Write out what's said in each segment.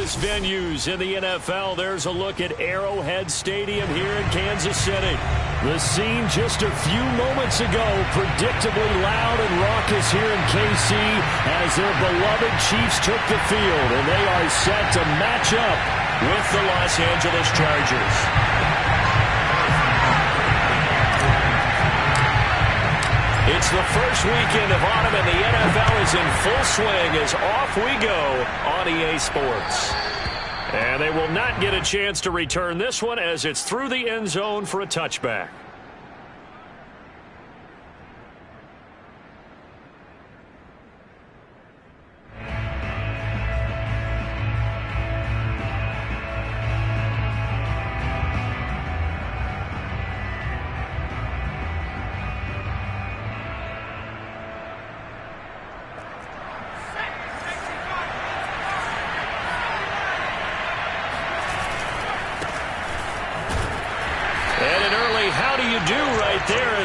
countless venues in the NFL, there's a look at Arrowhead Stadium here in Kansas City. The scene just a few moments ago, predictably loud and raucous here in KC as their beloved Chiefs took the field, and they are set to match up with the Los Angeles Chargers. It's the first weekend of autumn, and the NFL is in full swing as off we go on EA Sports. And they will not get a chance to return this one as it's through the end zone for a touchback.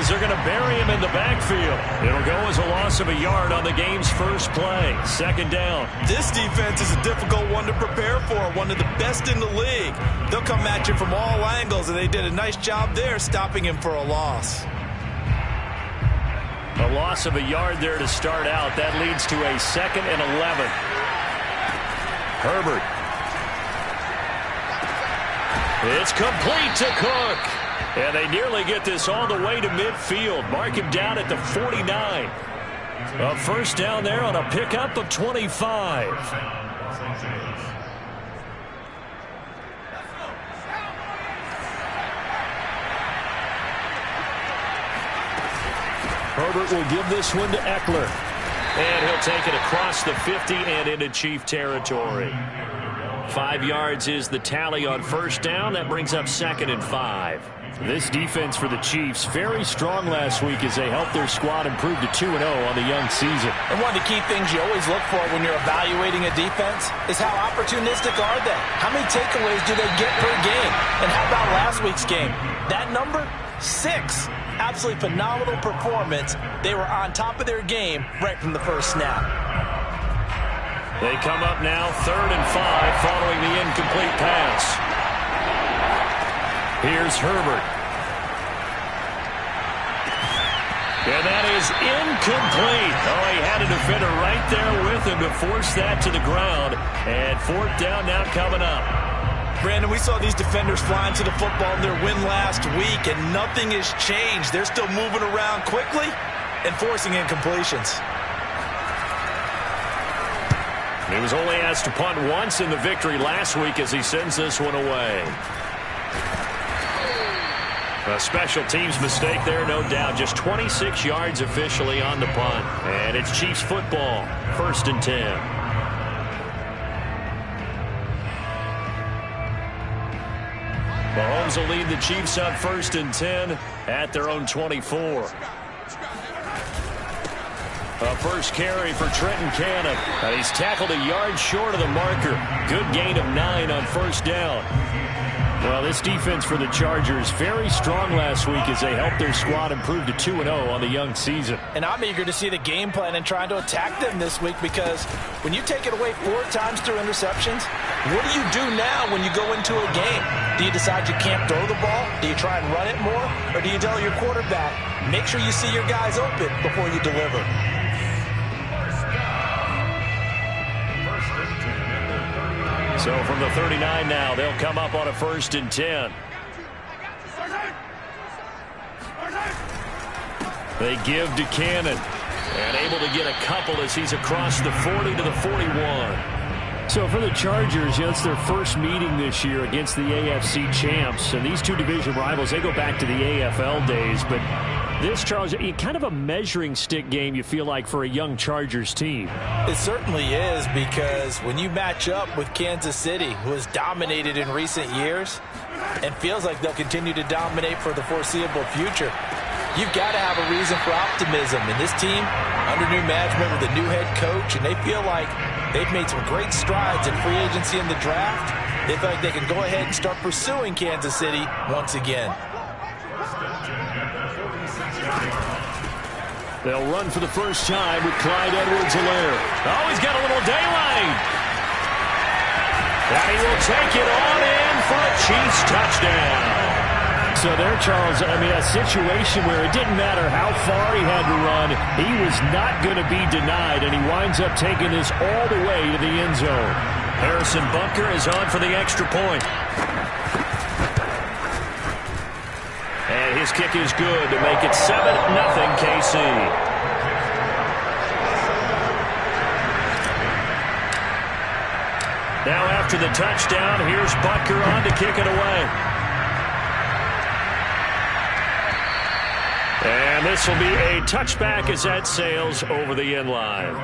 They're going to bury him in the backfield. It'll go as a loss of a yard on the game's first play. Second down. This defense is a difficult one to prepare for, one of the best in the league. They'll come at you from all angles, and they did a nice job there stopping him for a loss. A loss of a yard there to start out. That leads to a 2nd and 11. Herbert. It's complete to Cook. And they nearly get this all the way to midfield. Mark him down at the 49. A first down there on a pickup of 25. Herbert will give this one to Eckler. And he'll take it across the 50 and into Chief territory. 5 yards is the tally on first down. That brings up 2nd and 5. This defense for the Chiefs, very strong last week as they helped their squad improve to 2-0 on the young season. And one of the key things you always look for when you're evaluating a defense is how opportunistic are they? How many takeaways do they get per game? And how about last week's game? That number? 6. Absolutely phenomenal performance. They were on top of their game right from the first snap. They come up now 3rd and 5 following the incomplete pass. Here's Herbert. And that is incomplete. Oh, he had a defender right there with him to force that to the ground. And 4th down now coming up. Brandon, we saw these defenders flying to the football in their win last week, and nothing has changed. They're still moving around quickly and forcing incompletions. He was only asked to punt once in the victory last week as he sends this one away. A special teams mistake there, no doubt. Just 26 yards officially on the punt. And it's Chiefs football, 1st and 10. Mahomes will lead the Chiefs on 1st and 10 at their own 24. A first carry for Trenton Cannon. He's tackled a yard short of the marker. Good gain of 9 on first down. Well, this defense for the Chargers, very strong last week as they helped their squad improve to 2-0 on the young season. And I'm eager to see the game plan and trying to attack them this week, because when you take it away 4 times through interceptions, what do you do now when you go into a game? Do you decide you can't throw the ball? Do you try and run it more? Or do you tell your quarterback, make sure you see your guys open before you deliver? So from the 39 now, they'll come up on a 1st and 10. They give to Cannon. And able to get a couple as he's across the 40 to the 41. So for the Chargers, it's their first meeting this year against the AFC champs. And these two division rivals, they go back to the AFL days. But this, Charles, kind of a measuring stick game, you feel like, for a young Chargers team. It certainly is, because when you match up with Kansas City, who has dominated in recent years and feels like they'll continue to dominate for the foreseeable future, you've got to have a reason for optimism. And this team, under new management with a new head coach, and they feel like they've made some great strides in free agency in the draft. They feel like they can go ahead and start pursuing Kansas City once again. They'll run for the first time with Clyde Edwards-Helaire. Oh, he's got a little daylight. And he will take it on in for a Chiefs touchdown. So there, Charles, I mean, a situation where it didn't matter how far he had to run, he was not going to be denied, and he winds up taking this all the way to the end zone. Harrison Bunker is on for the extra point. And his kick is good to make it 7-0 KC. Now after the touchdown, here's Bunker on to kick it away. And this will be a touchback as that sails over the end line.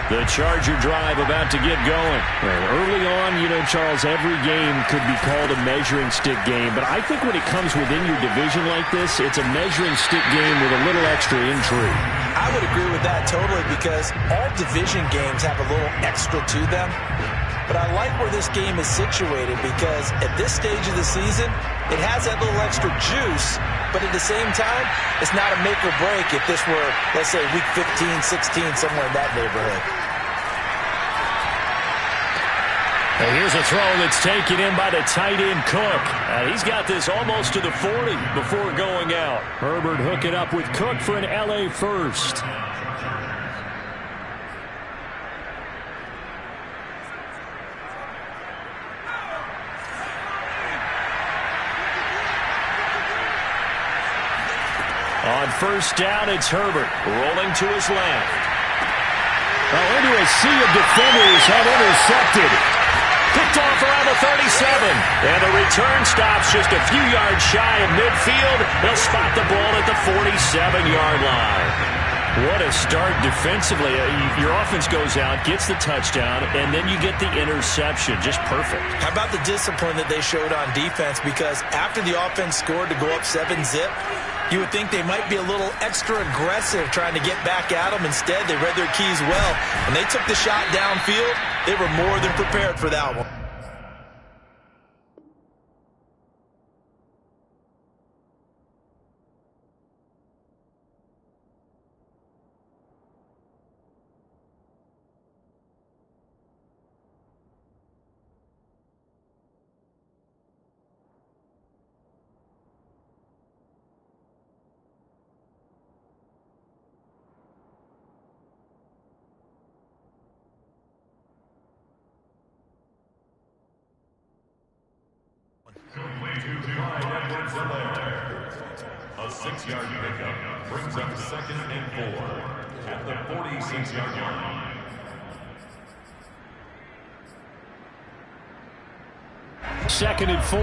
The Charger drive about to get going. Early on, you know, Charles, every game could be called a measuring stick game. But I think when it comes within your division like this, it's a measuring stick game with a little extra intrigue. I would agree with that totally because all division games have a little extra to them. But I like where this game is situated because at this stage of the season, it has that little extra juice. But at the same time, it's not a make or break if this were, let's say, week 15, 16, somewhere in that neighborhood. And here's a throw that's taken in by the tight end Cook. He's got this almost to the 40 before going out. Herbert hooking up with Cook for an LA first. On first down, it's Herbert rolling to his left. Well, into a sea of defenders have intercepted. Picked off around the 37. And the return stops just a few yards shy of midfield. They'll spot the ball at the 47-yard line. What a start defensively. Your offense goes out, gets the touchdown, and then you get the interception. Just perfect. How about the discipline that they showed on defense? Because after the offense scored to go up 7-zip, you would think they might be a little extra aggressive trying to get back at them. Instead, they read their keys well. When they took the shot downfield, they were more than prepared for that one. A 6-yard pickup brings up 2nd and 4 at the 46-yard line. Second and 4.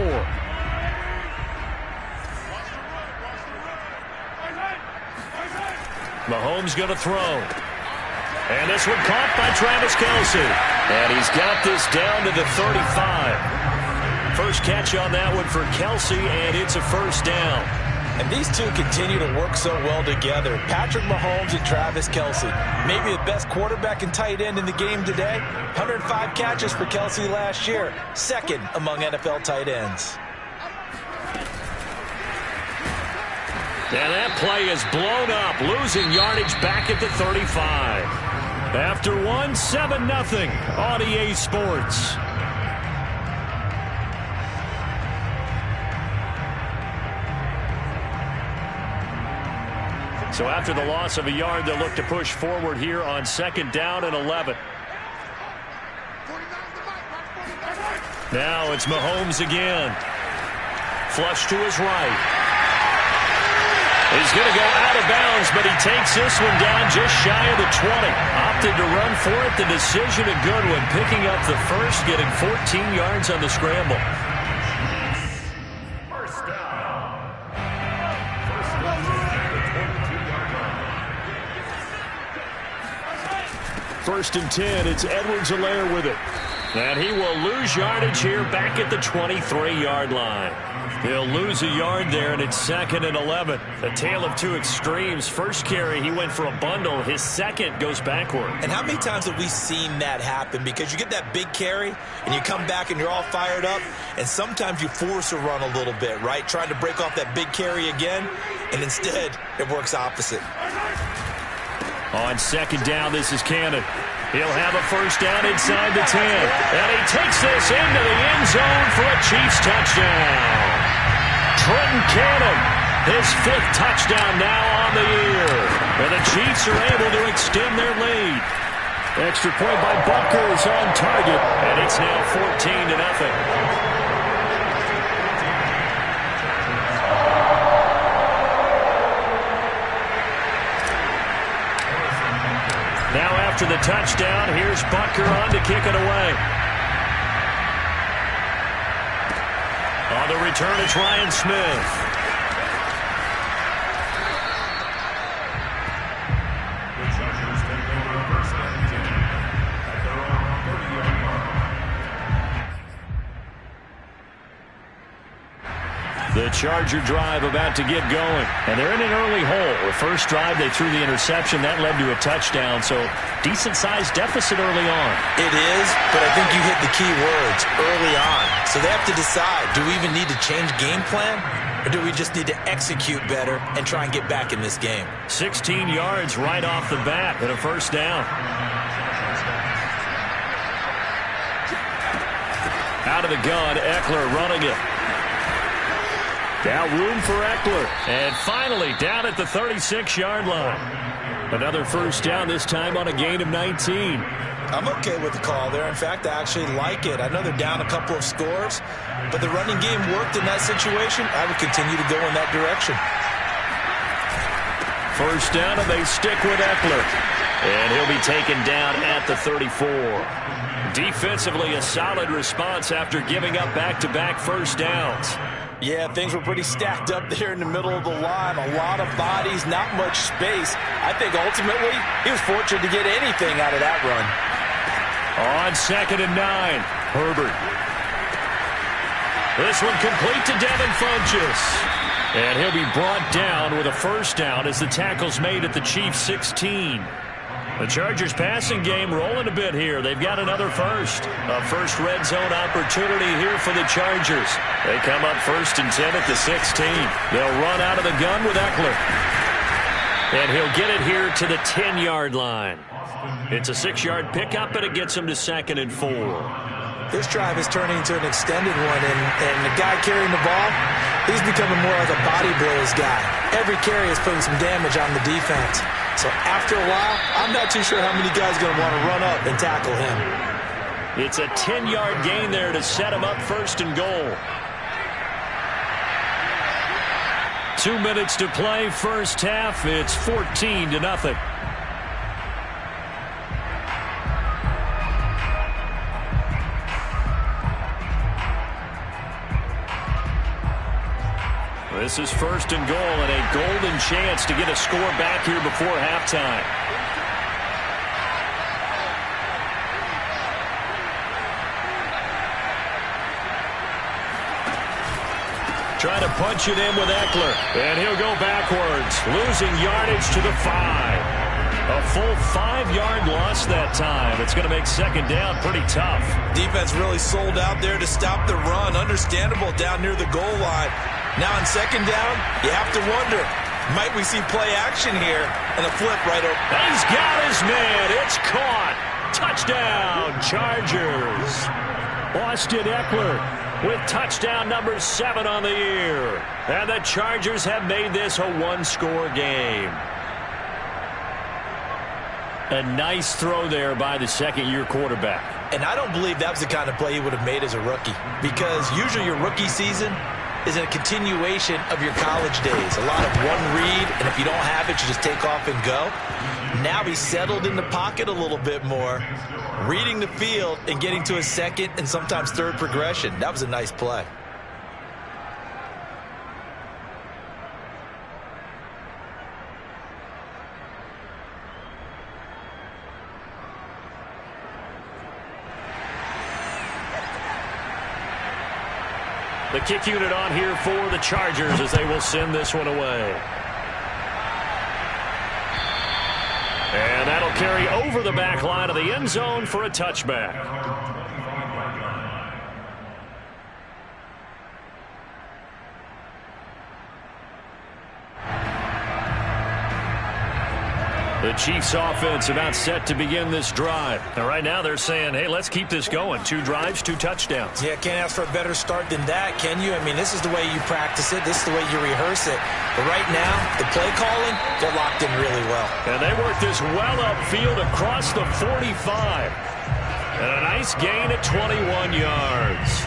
Mahomes going to throw. And this one caught by Travis Kelce. And he's got this down to the 35. First catch on that one for Kelce, and it's a first down. And these two continue to work so well together. Patrick Mahomes and Travis Kelce. Maybe the best quarterback and tight end in the game today. 105 catches for Kelce last year. Second among NFL tight ends. And that play is blown up, losing yardage back at the 35. After one, 7-0 on EA Sports. So after the loss of a yard, they'll look to push forward here on 2nd down and 11. Now it's Mahomes again. Flush to his right. He's going to go out of bounds, but he takes this one down just shy of the 20. Opted to run for it. The decision a good one. Picking up the first, getting 14 yards on the scramble. First and 10, it's Edwards-Helaire with it. And he will lose yardage here back at the 23-yard line. He'll lose a yard there, and it's 2nd and 11. A tale of two extremes. First carry, he went for a bundle. His second goes backward. And how many times have we seen that happen? Because you get that big carry, and you come back and you're all fired up, and sometimes you force a run a little bit, right? Trying to break off that big carry again, and instead it works opposite. On 2nd down, this is Cannon. He'll have a first down inside the 10. And he takes this into the end zone for a Chiefs touchdown. Trenton Cannon, his 5th touchdown now on the year. And the Chiefs are able to extend their lead. Extra point by Butker is on target, and it's now 14-0. Now after the touchdown, here's Butker on to kick it away. On the return, it's Ryan Smith. The Chargers take over 1st and 10 at their own 30-yard line. The Charger drive about to get going. And they're in an early hole. The first drive, they threw the interception. That led to a touchdown. So decent-sized deficit early on. It is, but I think you hit the key words, early on. So they have to decide, do we even need to change game plan? Or do we just need to execute better and try and get back in this game? 16 yards right off the bat and a first down. Out of the gun, Eckler running it. Now room for Eckler. And finally down at the 36-yard line. Another first down, this time on a gain of 19. I'm okay with the call there. In fact, I actually like it. I know they're down a couple of scores, but the running game worked in that situation. I would continue to go in that direction. First down, and they stick with Eckler. And he'll be taken down at the 34. Defensively, a solid response after giving up back-to-back first downs. Yeah, things were pretty stacked up there in the middle of the line. A lot of bodies, not much space. I think ultimately he was fortunate to get anything out of that run. On 2nd and 9, Herbert. This one complete to Devin Funchess. And he'll be brought down with a first down as the tackle's made at the Chiefs' 16. The Chargers passing game rolling a bit here. They've got another first. A first red zone opportunity here for the Chargers. They come up 1st and 10 at the 16. They'll run out of the gun with Eckler. And he'll get it here to the 10-yard line. It's a 6-yard pickup, and it gets him to 2nd and 4. This drive is turning into an extended one, and the guy carrying the ball, he's becoming more like a body blows guy. Every carry is putting some damage on the defense. So after a while, I'm not too sure how many guys are going to want to run up and tackle him. It's a 10-yard gain there to set him up 1st and goal. 2 minutes to play, first half. It's 14-0. This is 1st and goal and a golden chance to get a score back here before halftime. Trying to punch it in with Eckler, and he'll go backwards, losing yardage to the 5. A full 5-yard loss that time. It's going to make 2nd down pretty tough. Defense really sold out there to stop the run. Understandable down near the goal line. Now on 2nd down, you have to wonder, might we see play action here and a flip right over? He's got his man. It's caught. Touchdown, Chargers. Austin Eckler with touchdown number 7 on the year. And the Chargers have made this a one-score game. A nice throw there by the second-year quarterback. And I don't believe that was the kind of play he would have made as a rookie, because usually your rookie season is a continuation of your college days. A lot of one read, and if you don't have it, you just take off and go. Now he's settled in the pocket a little bit more, reading the field and getting to his 2nd and sometimes 3rd progression. That was a nice play. The kick unit on here for the Chargers as they will send this one away. And that'll carry over the back line of the end zone for a touchback. The Chiefs offense about set to begin this drive. And right now they're saying, hey, let's keep this going. 2 drives, 2 touchdowns. Yeah, can't ask for a better start than that, can you? I mean, this is the way you practice it. This is the way you rehearse it. But right now, the play calling, they're locked in really well. And they work this well upfield across the 45. And a nice gain at 21 yards.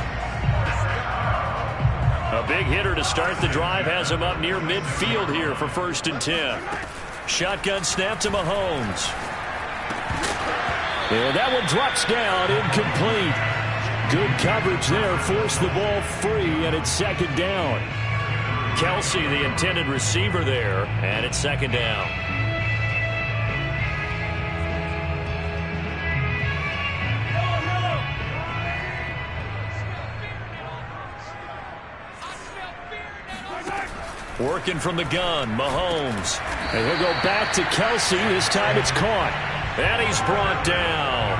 A big hitter to start the drive has him up near midfield here for 1st and 10. Shotgun snap to Mahomes. And that one drops down, incomplete. Good coverage there, forced the ball free, and it's 2nd down. Kelsey, the intended receiver there, and it's 2nd down. Working from the gun, Mahomes. And he'll go back to Kelsey. This time it's caught. And he's brought down.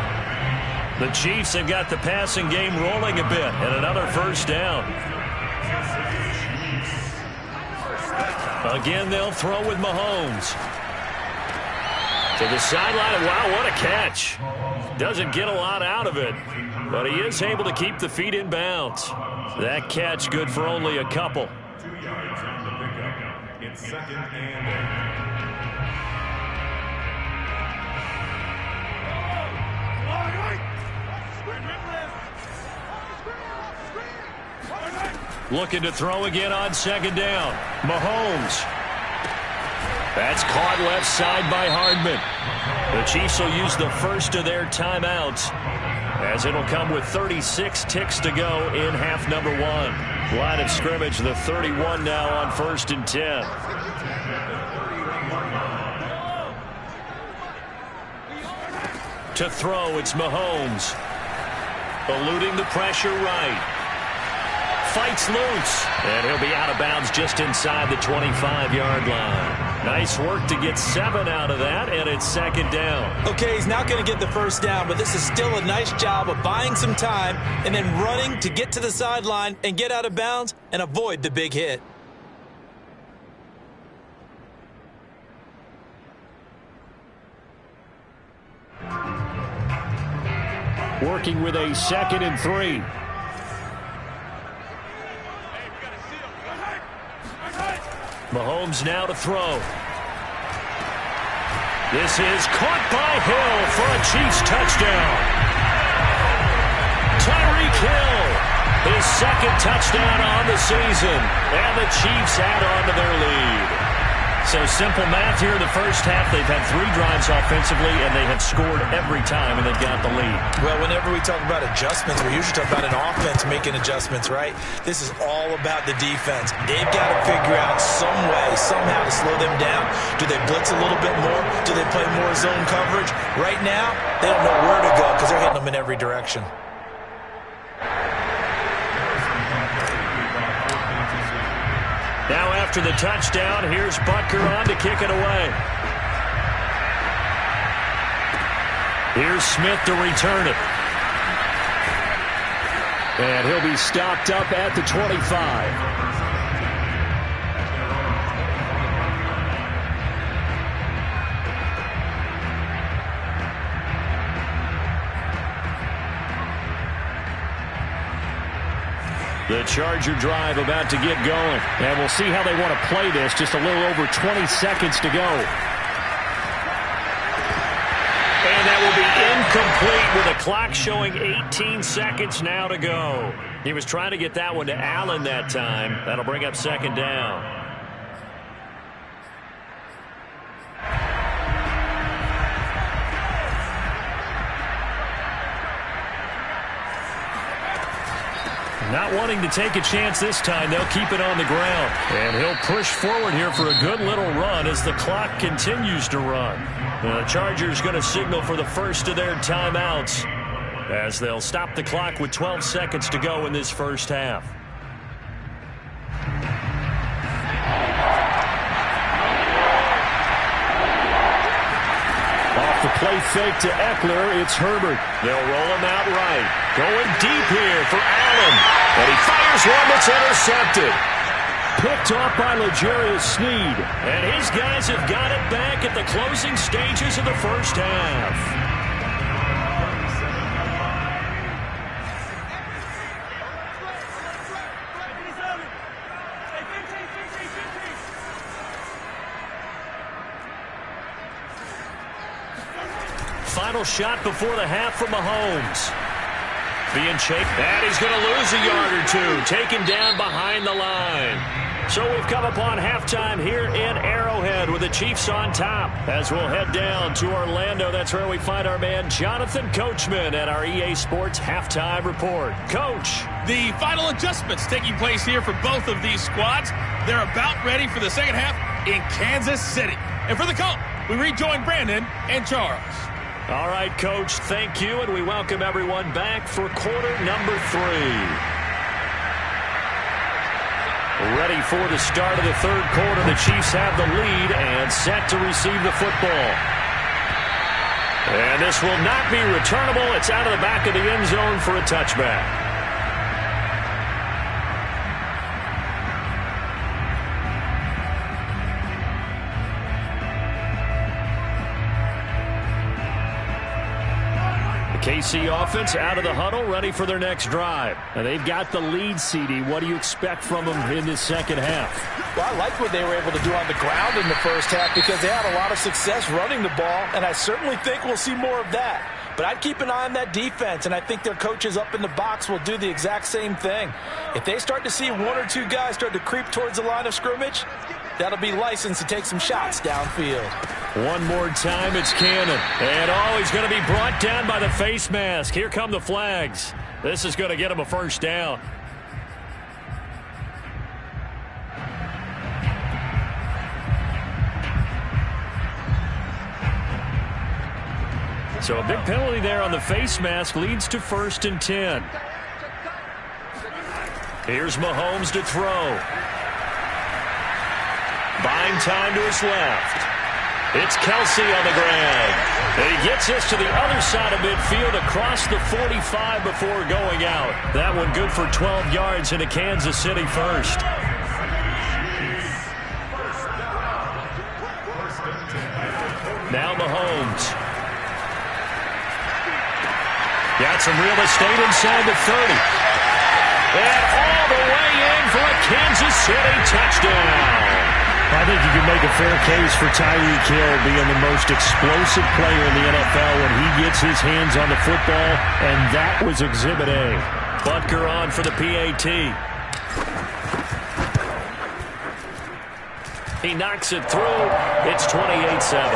The Chiefs have got the passing game rolling a bit. And another 1st down. Again, they'll throw with Mahomes. To the sideline. Wow, what a catch. Doesn't get a lot out of it. But he is able to keep the feet in bounds. That catch good for only a couple. 2 yards on the pickup. It's 2nd and 8. Looking to throw again on 2nd down. Mahomes. That's caught left side by Hardman. The Chiefs will use the first of their timeouts, as it'll come with 36 ticks to go in half number 1. Line of scrimmage, the 31 now on 1st and 10. To throw, it's Mahomes. Eluding the pressure right. Fights loose. And he'll be out of bounds just inside the 25-yard line. Nice work to get 7 out of that, and it's 2nd down. Okay, he's not going to get the 1st down, but this is still a nice job of buying some time and then running to get to the sideline and get out of bounds and avoid the big hit. Working with a 2nd and 3. Mahomes now to throw. This is caught by Hill for a Chiefs touchdown. Tyreek Hill, his 2nd touchdown on the season, and the Chiefs add on to their lead. So simple math here in the first half. They've had 3 drives offensively, and they have scored every time, and they've got the lead. Well, whenever we talk about adjustments, we usually talk about an offense making adjustments, right? This is all about the defense. They've got to figure out some way, somehow to slow them down. Do they blitz a little bit more? Do they play more zone coverage? Right now, they don't know where to go because they're hitting them in every direction. Now after the touchdown, here's Butker on to kick it away. Here's Smith to return it. And he'll be stopped up at the 25. The Charger drive about to get going. And we'll see how they want to play this. Just a little over 20 seconds to go. And that will be incomplete with a clock showing 18 seconds now to go. He was trying to get that one to Allen that time. That'll bring up 2nd down. Not wanting to take a chance this time, they'll keep it on the ground. And he'll push forward here for a good little run as the clock continues to run. The Chargers going to signal for the first of their timeouts as they'll stop the clock with 12 seconds to go in this first half. the play fake to Eckler. It's Herbert. They'll roll him out right. Going deep here for Allen. And he fires one that's intercepted. Picked off by L'Jarius Sneed. And his guys have got it back at the closing stages of the first half. Final shot before the half from Mahomes. Being chased, and he's going to lose a yard or two. Taken down behind the line. So we've come upon halftime here in Arrowhead with the Chiefs on top. As we'll head down to Orlando, that's where we find our man Jonathan Coachman at our EA Sports Halftime Report. Coach. The final adjustments taking place here for both of these squads. They're about ready for the second half in Kansas City. And for the call, we rejoin Brandon and Charles. All right, Coach, thank you, and we welcome everyone back for quarter number 3. Ready for the start of the third quarter. The Chiefs have the lead and set to receive the football. And this will not be returnable. It's out of the back of the end zone for a touchback. KC offense out of the huddle, ready for their next drive. And they've got the lead, CD. What do you expect from them in this second half? Well, I like what they were able to do on the ground in the first half because they had a lot of success running the ball, and I certainly think we'll see more of that. But I'd keep an eye on that defense, and I think their coaches up in the box will do the exact same thing. If they start to see one or two guys start to creep towards the line of scrimmage, that'll be licensed to take some shots downfield. One more time, it's Cannon. And he's going to be brought down by the face mask. Here come the flags. This is going to get him a first down. So a big penalty there on the face mask leads to 1st and 10. Here's Mahomes to throw. Buying time to his left. It's Kelsey on the ground. And he gets us to the other side of midfield across the 45 before going out. That one good for 12 yards into Kansas City first. Now Mahomes. Got some real estate inside the 30. And all the way in for a Kansas City touchdown. I think you can make a fair case for Tyreek Hill being the most explosive player in the NFL when he gets his hands on the football, and that was Exhibit A. Butker on for the PAT. He knocks it through. It's 28-7.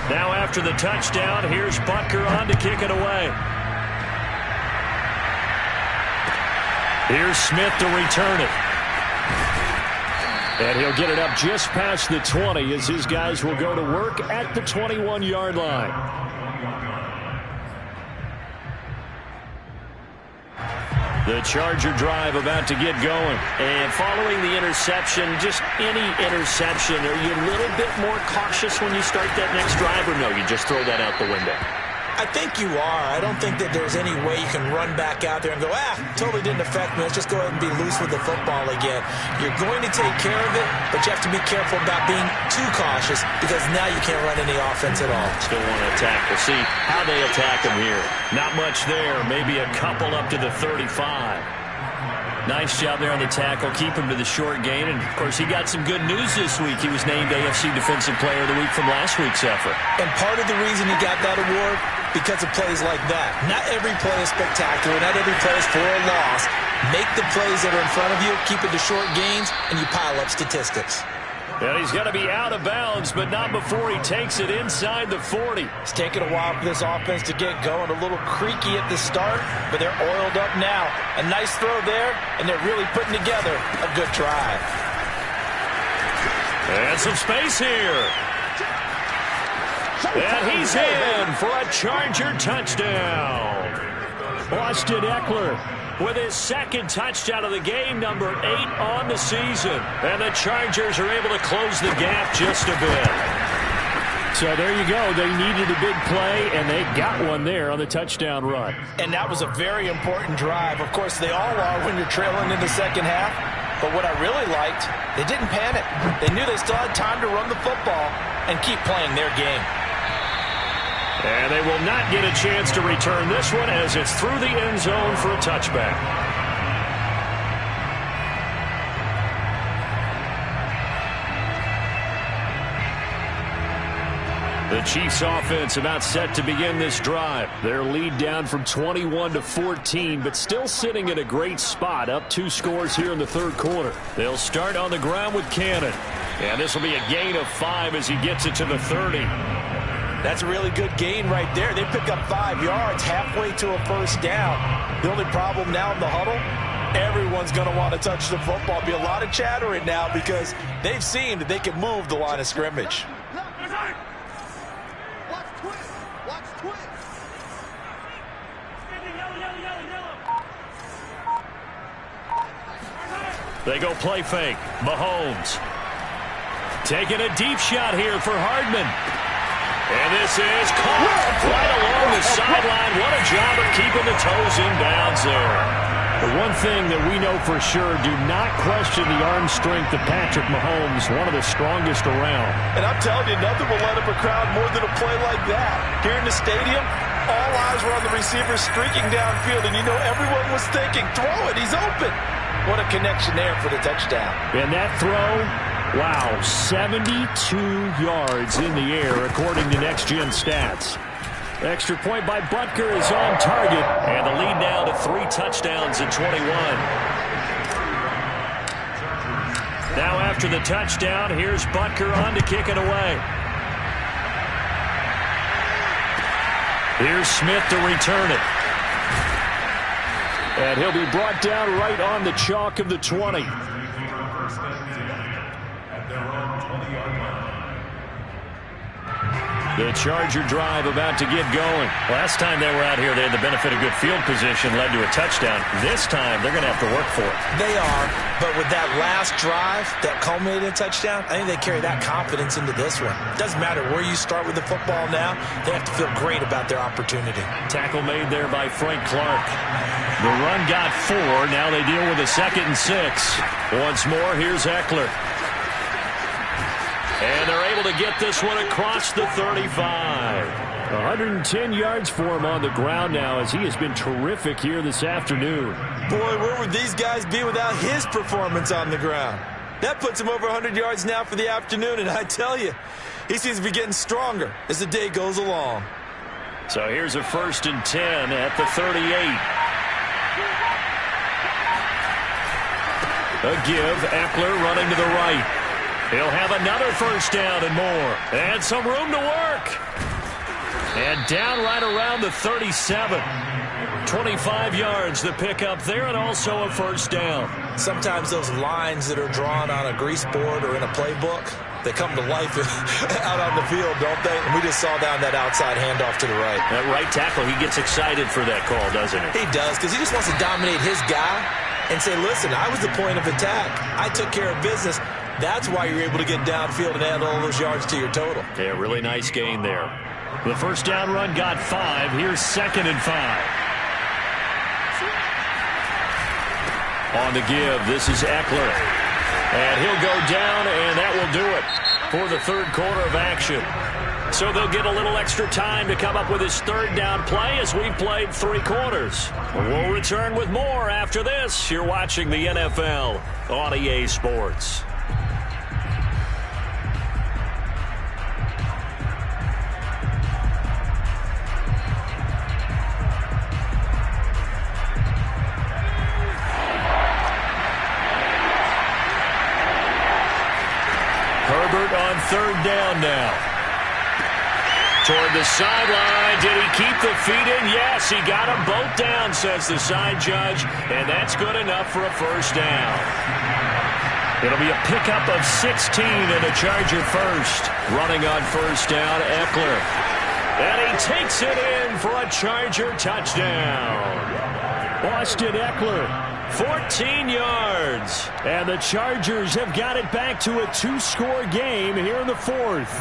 Now after the touchdown, here's Butker on to kick it away. Here's Smith to return it. And he'll get it up just past the 20 as his guys will go to work at the 21-yard line. The Charger drive about to get going. And following the interception, just any interception, are you a little bit more cautious when you start that next drive, or no, you just throw that out the window? I think you are. I don't think that there's any way you can run back out there and go, totally didn't affect me. Let's just go ahead and be loose with the football again. You're going to take care of it, but you have to be careful about being too cautious because now you can't run any offense at all. Still want to attack. We'll see how they attack him here. Not much there. Maybe a couple up to the 35. Nice job there on the tackle. Keep him to the short gain. And, of course, he got some good news this week. He was named AFC Defensive Player of the Week from last week's effort. And part of the reason he got that award, because of plays like that. Not every play is spectacular. Not every play is for a loss. Make the plays that are in front of you, keep it to short gains, and you pile up statistics. And he's going to be out of bounds, but not before he takes it inside the 40. It's taken a while for this offense to get going. A little creaky at the start, but they're oiled up now. A nice throw there, and they're really putting together a good drive. And some space here. And he's in for a Charger touchdown. Austin Eckler with his second touchdown of the game, number 8 on the season. And the Chargers are able to close the gap just a bit. So there you go. They needed a big play, and they got one there on the touchdown run. And that was a very important drive. Of course, they all are when you're trailing in the second half. But what I really liked, they didn't panic. They knew they still had time to run the football and keep playing their game. And they will not get a chance to return this one as it's through the end zone for a touchback. The Chiefs offense about set to begin this drive. Their lead down from 21 to 14, but still sitting at a great spot, up 2 scores here in the third quarter. They'll start on the ground with Cannon. And this will be a gain of 5 as he gets it to the 30. That's a really good gain right there. They pick up 5 yards halfway to a first down. The only problem now in the huddle, everyone's going to want to touch the football. Be a lot of chattering now because they've seen that they can move the line of scrimmage. They go play fake. Mahomes taking a deep shot here for Hardman. And this is caught right along the sideline. What a job of keeping the toes in bounds there. The one thing that we know for sure, do not question the arm strength of Patrick Mahomes, one of the strongest around. And I'm telling you, nothing will let up a crowd more than a play like that. Here in the stadium, all eyes were on the receiver streaking downfield, and you know everyone was thinking, throw it, he's open. What a connection there for the touchdown. And that throw, wow, 72 yards in the air, according to Next Gen Stats. Extra point by Butker is on target. And the lead now to 3 touchdowns at 21. Now after the touchdown, here's Butker on to kick it away. Here's Smith to return it. And he'll be brought down right on the chalk of the 20. The Charger drive about to get going. Last time they were out here, they had the benefit of good field position, led to a touchdown. This time, they're going to have to work for it. They are, but with that last drive that culminated in a touchdown, I think they carry that confidence into this one. It doesn't matter where you start with the football now. They have to feel great about their opportunity. Tackle made there by Frank Clark. The run got 4. Now they deal with a 2nd and 6. Once more, here's Eckler. And they're able to get this one across the 35. 110 yards for him on the ground now as he has been terrific here this afternoon. Boy, where would these guys be without his performance on the ground? That puts him over 100 yards now for the afternoon, and I tell you, he seems to be getting stronger as the day goes along. So here's a 1st and 10 at the 38. A give, Eckler running to the right. He'll have another first down and more. And some room to work. And down right around the 37. 25 yards to pick up there, and also a first down. Sometimes those lines that are drawn on a grease board or in a playbook, they come to life out on the field, don't they? And we just saw down that outside handoff to the right. That right tackle, he gets excited for that call, doesn't he? He does, because he just wants to dominate his guy and say, listen, I was the point of attack. I took care of business. That's why you're able to get downfield and add all those yards to your total. Yeah, really nice gain there. The first down run got 5. Here's 2nd and 5. On the give, this is Eckler. And he'll go down, and that will do it for the third quarter of action. So they'll get a little extra time to come up with his 3rd down play as we've played 3 quarters. We'll return with more after this. You're watching the NFL on EA Sports. Herbert on 3rd down now. Toward the sideline. Did he keep the feet in? Yes, he got them both down, says the side judge, and that's good enough for a first down. It'll be a pickup of 16 and a Charger first. Running on first down, Eckler. And he takes it in for a Charger touchdown. Austin Eckler, 14 yards. And the Chargers have got it back to a 2-score game here in the fourth.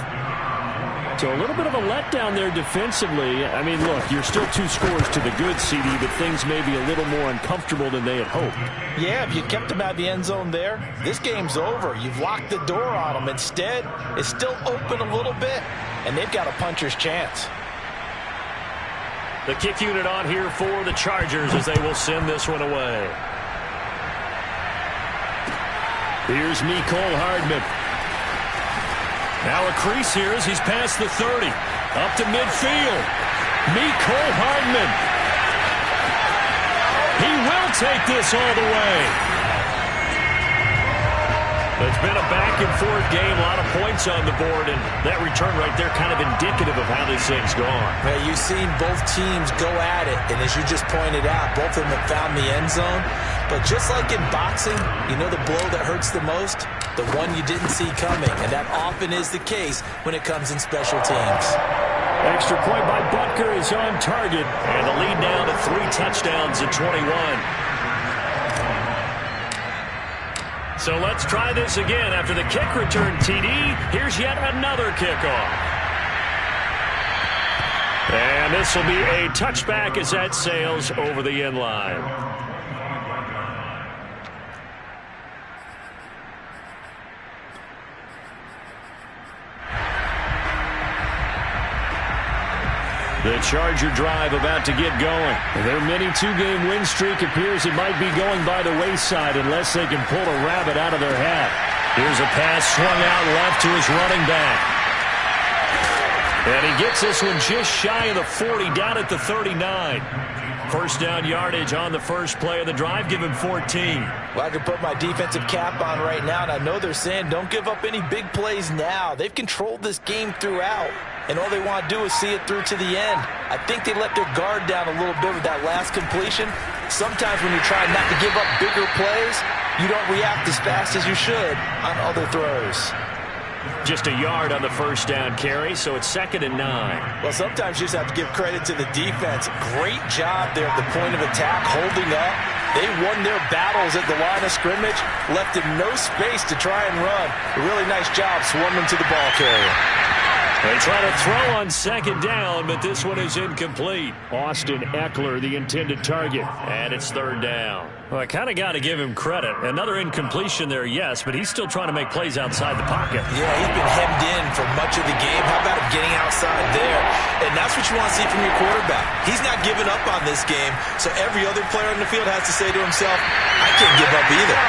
So a little bit of a letdown there defensively. I mean, look, you're still 2 scores to the good, CD, but things may be a little more uncomfortable than they had hoped. Yeah, if you kept them out of the end zone there, this game's over. You've locked the door on them. Instead, it's still open a little bit, and they've got a puncher's chance. The kick unit on here for the Chargers as they will send this one away. Here's Mecole Hardman. Now a crease here as he's past the 30. Up to midfield. Mecole Hardman. He will take this all the way. It's been a back-and-forth game, a lot of points on the board, and that return right there kind of indicative of how this thing's gone. Well, you've seen both teams go at it, and as you just pointed out, both of them have found the end zone. But just like in boxing, you know the blow that hurts the most? The one you didn't see coming, and that often is the case when it comes in special teams. Extra point by Butker is on target, and the lead now to 3 touchdowns at 21. So let's try this again. After the kick return TD, here's yet another kickoff. And this will be a touchback as that sails over the end line. The Charger drive about to get going. Their mini 2-game win streak appears it might be going by the wayside unless they can pull a rabbit out of their hat. Here's a pass swung out left to his running back. And he gets this one just shy of the 40, down at the 39. First down yardage on the first play of the drive, give him 14. Well, I can put my defensive cap on right now, and I know they're saying don't give up any big plays now. They've controlled this game throughout, and all they want to do is see it through to the end. I think they let their guard down a little bit with that last completion. Sometimes when you're trying not to give up bigger plays, you don't react as fast as you should on other throws. Just a yard on the first down carry, so it's 2nd and 9. Well, sometimes you just have to give credit to the defense. Great job there at the point of attack, holding up. They won their battles at the line of scrimmage, left him no space to try and run. A really nice job swarming to the ball carrier. They try to throw on 2nd down, but this one is incomplete. Austin Eckler, the intended target, and it's 3rd down. Well, I kind of got to give him credit. Another incompletion there, yes, but he's still trying to make plays outside the pocket. Yeah, he's been hemmed in for much of the game. How about him getting outside there? And that's what you want to see from your quarterback. He's not giving up on this game, so every other player on the field has to say to himself, I can't give up either.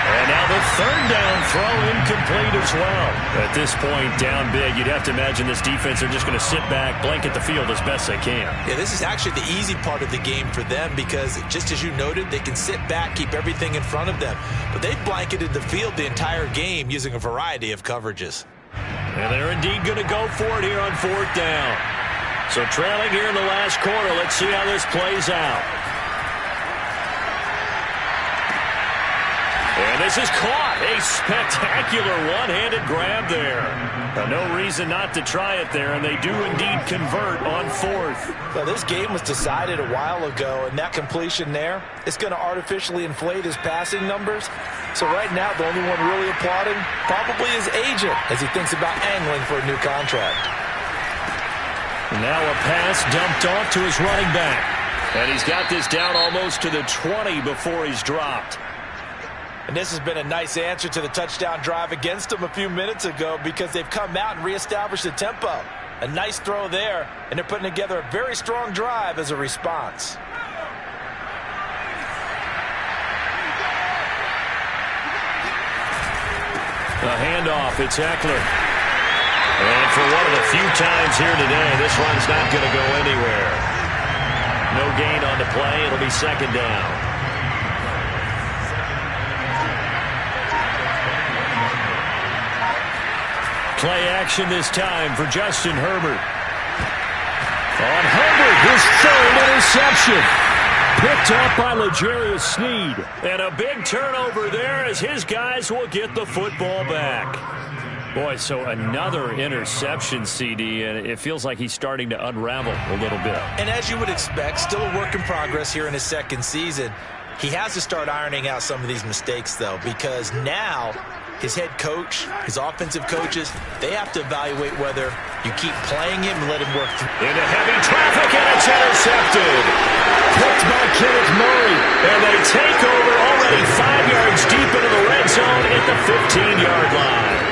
And now the 3rd down throw incomplete as well. At this point, down big, you'd have to imagine this defense are just going to sit back, blanket the field as best they can. Yeah, this is actually the easy part of the game for them because, just as you noted, they can sit back, keep everything in front of them. But they've blanketed the field the entire game using a variety of coverages. And they're indeed going to go for it here on 4th down. So trailing here in the last quarter, let's see how this plays out. And this is caught. A spectacular one-handed grab there. No reason not to try it there, and they do indeed convert on 4th. Well, this game was decided a while ago, and that completion there is going to artificially inflate his passing numbers. So right now, the only one really applauding probably his agent as he thinks about angling for a new contract. Now a pass dumped off to his running back. And he's got this down almost to the 20 before he's dropped. And this has been a nice answer to the touchdown drive against them a few minutes ago because they've come out and reestablished the tempo. A nice throw there, and they're putting together a very strong drive as a response. A handoff, it's Eckler. And for one of the few times here today, this run's not going to go anywhere. No gain on the play, it'll be 2nd down. Play action this time for Justin Herbert. On Herbert, his 3rd interception. Picked up by L'Jarius Sneed. And a big turnover there as his guys will get the football back. Boy, so another interception, CD, and it feels like he's starting to unravel a little bit. And as you would expect, still a work in progress here in his second season. He has to start ironing out some of these mistakes, though, because now his head coach, his offensive coaches, they have to evaluate whether you keep playing him and let him work through. Into heavy traffic, and it's intercepted. Picked by Kenneth Murray, and they take over already 5 yards deep into the red zone at the 15-yard line.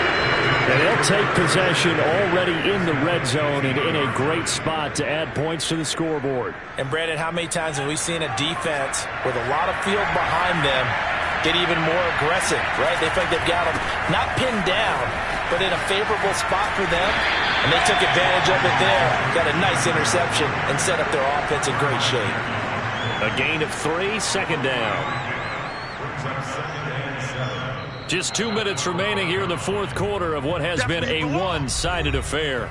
And they'll take possession already in the red zone and in a great spot to add points to the scoreboard. And, Brandon, how many times have we seen a defense with a lot of field behind them get even more aggressive, right? They think they've got them not pinned down, but in a favorable spot for them, and they took advantage of it there. Got a nice interception and set up their offense in great shape. A gain of 3, second down. Just 2 minutes remaining here in the fourth quarter of what has been a one-sided affair.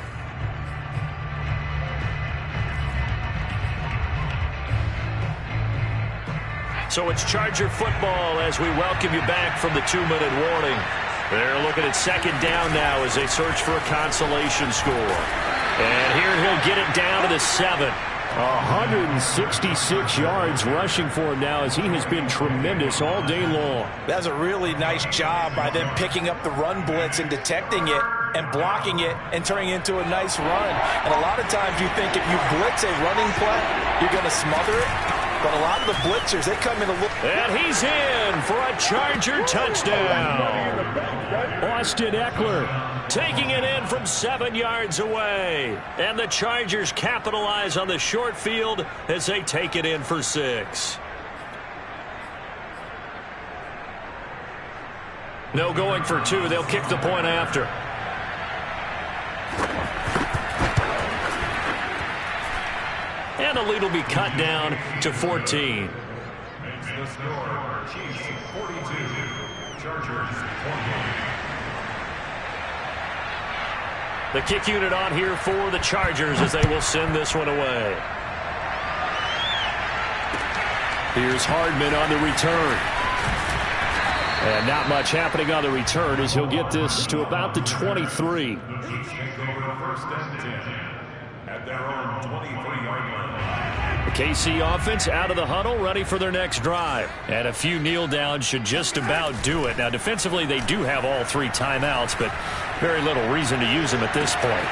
So it's Charger football as we welcome you back from the 2-minute warning. They're looking at second down now as they search for a consolation score. And here he'll get it down to the 7. 166 yards rushing for him now as he has been tremendous all day long. That's a really nice job by them picking up the run blitz and detecting it and blocking it and turning it into a nice run. And a lot of times you think if you blitz a running play, you're going to smother it. But a lot of the blitzers, they come in a little... And he's in for a Charger touchdown. Austin Eckler taking it in from 7 yards away. And the Chargers capitalize on the short field as they take it in for 6. No going for 2. They'll kick the point after. And the lead will be cut down to 14. Makes the score, Chiefs 42, Chargers 28. The kick unit on here for the Chargers as they will send this one away. Here's Hardman on the return. And not much happening on the return as he'll get this to about the 23. The Chiefs take over first and 10 at their own 23-yard line. The KC offense out of the huddle, ready for their next drive. And a few kneel downs should just about do it. Now, defensively, they do have all 3 timeouts, but very little reason to use them at this point.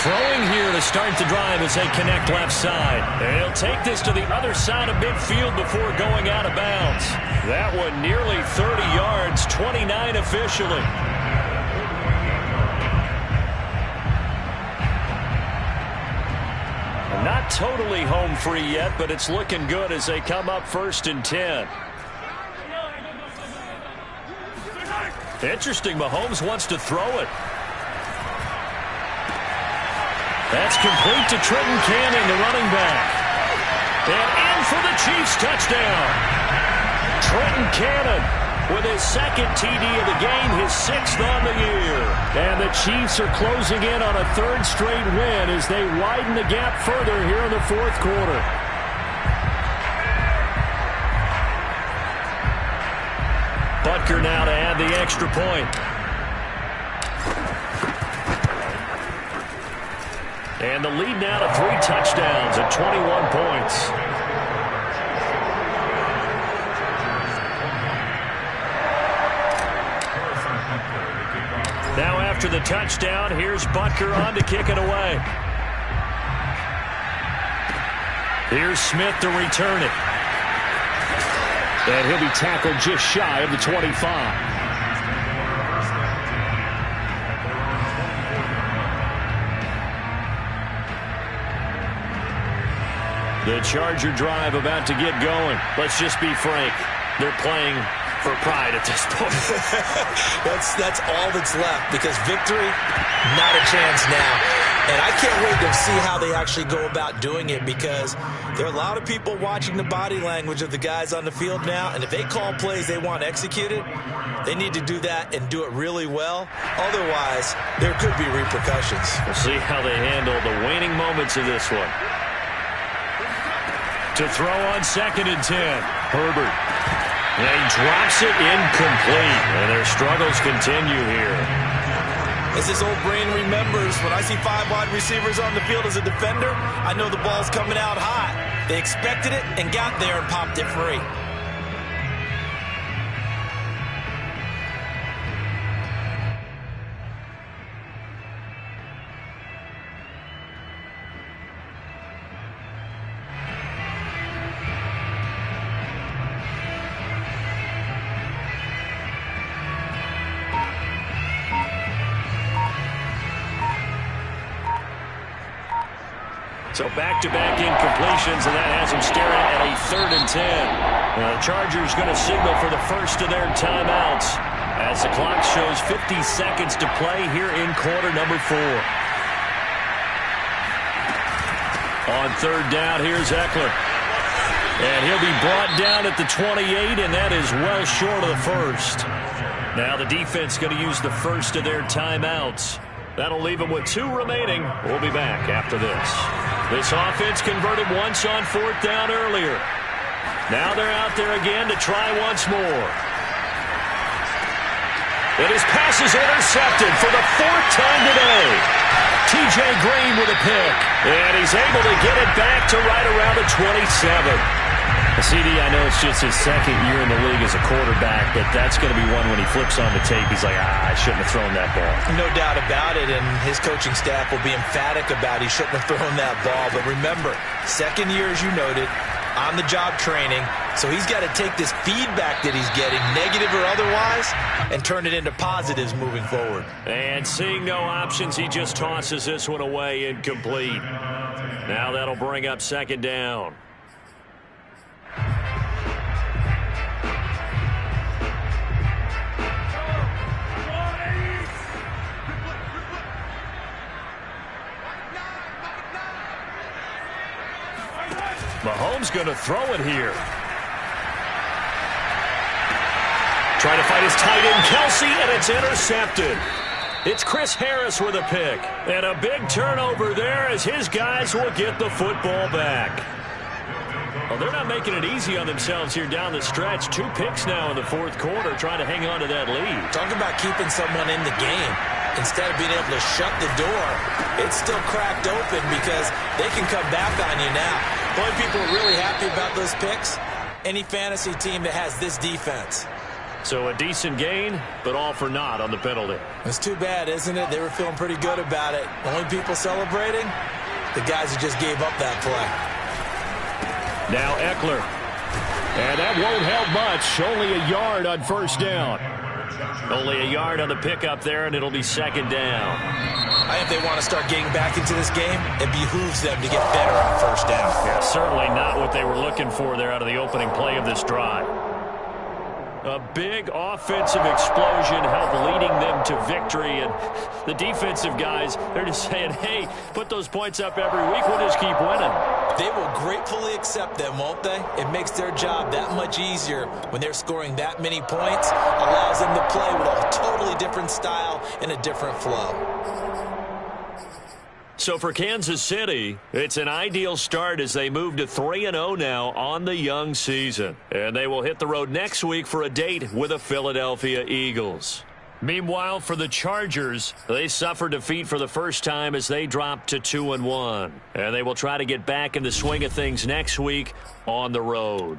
Throwing here to start the drive as they connect left side. They'll take this to the other side of midfield before going out of bounds. That one nearly 30 yards, 29 officially. Not totally home free yet, but it's looking good as they come up first and 10. Interesting, Mahomes wants to throw it. That's complete to Trenton Cannon, the running back. And in for the Chiefs touchdown. Trenton Cannon with his second TD of the game, his 6th on the year. And the Chiefs are closing in on a 3rd straight win as they widen the gap further here in the fourth quarter. Butker now to add the extra point. And the lead now to 3 touchdowns at 21 points. Now after the touchdown, here's Butker on to kick it away. Here's Smith to return it. And he'll be tackled just shy of the 25. The Charger drive about to get going. Let's just be frank. They're playing for pride at this point. That's all that's left, because victory, not a chance now. And I can't wait to see how they actually go about doing it, because there are a lot of people watching the body language of the guys on the field now, and if they call plays they want executed, they need to do that and do it really well. Otherwise, there could be repercussions. We'll see how they handle the waning moments of this one. To throw on 2nd and 10. Herbert. And he drops it incomplete. And their struggles continue here. As this old brain remembers, when I see 5 wide receivers on the field as a defender, I know the ball's coming out hot. They expected it and got there and popped it free. So back-to-back incompletions, and that has them staring at a 3rd and 10. Now, the Chargers going to signal for the first of their timeouts as the clock shows 50 seconds to play here in quarter number 4. On 3rd down, here's Eckler. And he'll be brought down at the 28, and that is well short of the first. Now the defense going to use the first of their timeouts. That'll leave them with 2 remaining. We'll be back after this. This offense converted once on 4th down earlier. Now they're out there again to try once more. And his pass is intercepted for the 4th time today. T.J. Green with a pick. And he's able to get it back to right around the 27. CD, I know it's just his 2nd year in the league as a quarterback, but that's going to be one when he flips on the tape, he's like, I shouldn't have thrown that ball. No doubt about it, and his coaching staff will be emphatic about he shouldn't have thrown that ball. But remember, 2nd year, as you noted, on-the-job training, so he's got to take this feedback that he's getting, negative or otherwise, and turn it into positives moving forward. And seeing no options, he just tosses this one away incomplete. Now that'll bring up 2nd down. Mahomes going to throw it here. Trying to fight his tight end, Kelsey, and it's intercepted. It's Chris Harris with a pick. And a big turnover there as his guys will get the football back. Well, they're not making it easy on themselves here down the stretch. 2 picks now in the 4th quarter, trying to hang on to that lead. Talk about keeping someone in the game. Instead of being able to shut the door, it's still cracked open because they can come back on you now. The only people are really happy about those picks, any fantasy team that has this defense. So a decent gain, but all for naught on the penalty. It's too bad, isn't it? They were feeling pretty good about it. The only people celebrating, the guys who just gave up that play. Now Eckler. And that won't help much. Only a yard on 1st down. Only a yard on the pickup there, and it'll be 2nd down. I think they want to start getting back into this game. It behooves them to get better on 1st down. Yeah, certainly not what they were looking for there out of the opening play of this drive. A big offensive explosion helped leading them to victory, and the defensive guys, they're just saying, hey, put those points up every week, we'll just keep winning. They will gratefully accept them, won't they? It makes their job that much easier when they're scoring that many points, allows them to play with a totally different style and a different flow. So for Kansas City, it's an ideal start as they move to 3-0 now on the young season. And they will hit the road next week for a date with the Philadelphia Eagles. Meanwhile, for the Chargers, they suffered defeat for the first time as they dropped to 2-1. And they will try to get back in the swing of things next week on the road.